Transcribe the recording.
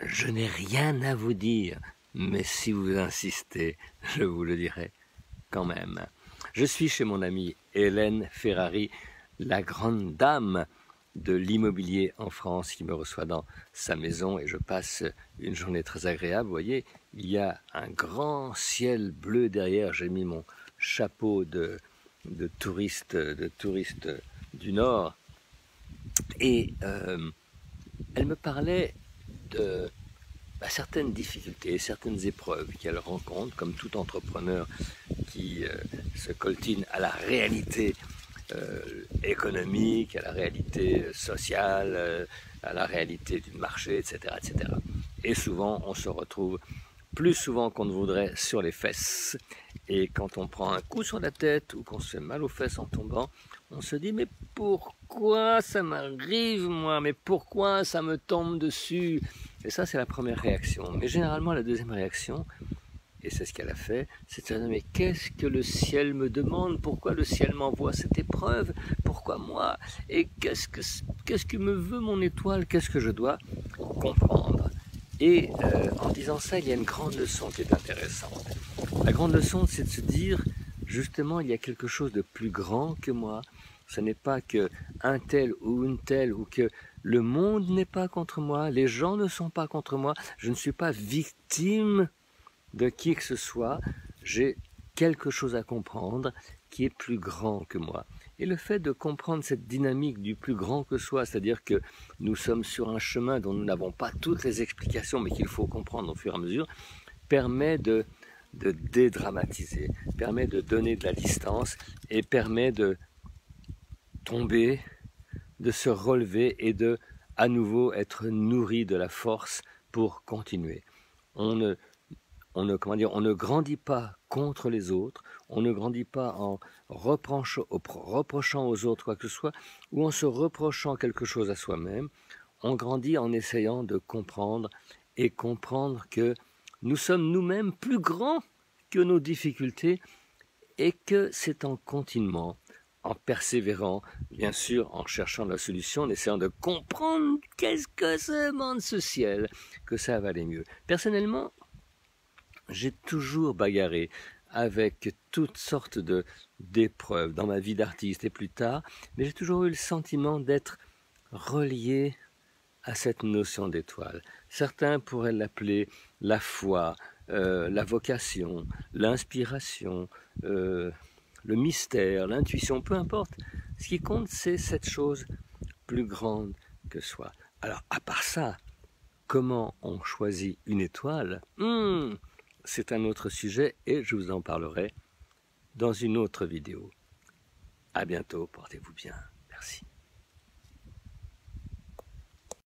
Je n'ai rien à vous dire, mais si vous insistez, je vous le dirai quand même. Je suis chez mon amie Hélène Ferrari, la grande dame de l'immobilier en France, qui me reçoit dans sa maison et je passe une journée très agréable. Vous voyez, il y a un grand ciel bleu derrière. J'ai mis mon chapeau de touriste du Nord et elle me parlait de certaines difficultés, certaines épreuves qu'elle rencontre, comme tout entrepreneur qui se coltine à la réalité économique, à la réalité sociale, à la réalité du marché, etc., etc. Et souvent, on se retrouve plus souvent qu'on ne voudrait sur les fesses. Et quand on prend un coup sur la tête ou qu'on se fait mal aux fesses en tombant, on se dit mais pourquoi ça m'arrive moi? Mais pourquoi ça me tombe dessus? Et ça c'est la première réaction. Mais généralement la deuxième réaction, et c'est ce qu'elle a fait, c'est de se dire mais qu'est-ce que le ciel me demande? Pourquoi le ciel m'envoie cette épreuve? Pourquoi moi? Et qu'est-ce que me veut mon étoile? Qu'est-ce que je dois comprendre? Et en disant ça, il y a une grande leçon qui est intéressante. La grande leçon, c'est de se dire, justement, il y a quelque chose de plus grand que moi. Ce n'est pas que un tel ou une telle, ou que le monde n'est pas contre moi, les gens ne sont pas contre moi, je ne suis pas victime de qui que ce soit, j'ai quelque chose à comprendre qui est plus grand que moi. Et le fait de comprendre cette dynamique du plus grand que soi, c'est-à-dire que nous sommes sur un chemin dont nous n'avons pas toutes les explications, mais qu'il faut comprendre au fur et à mesure, permet de dédramatiser, permet de donner de la distance et permet de tomber, de se relever et de à nouveau être nourri de la force pour continuer. On ne grandit pas contre les autres, on ne grandit pas en reprochant aux autres quoi que ce soit, ou en se reprochant quelque chose à soi-même. On grandit en essayant de comprendre et comprendre que nous sommes nous-mêmes plus grands que nos difficultés et que c'est en continuant, en persévérant, bien sûr, en cherchant la solution, en essayant de comprendre qu'est-ce que ça demande ce ciel, que ça va aller mieux. Personnellement, j'ai toujours bagarré avec toutes sortes d'épreuves dans ma vie d'artiste et plus tard, mais j'ai toujours eu le sentiment d'être relié à cette notion d'étoile. Certains pourraient l'appeler la foi, la vocation, l'inspiration, le mystère, l'intuition, peu importe. Ce qui compte, c'est cette chose plus grande que soi. Alors, à part ça, comment on choisit une étoile? C'est un autre sujet et je vous en parlerai dans une autre vidéo. À bientôt, portez-vous bien. Merci.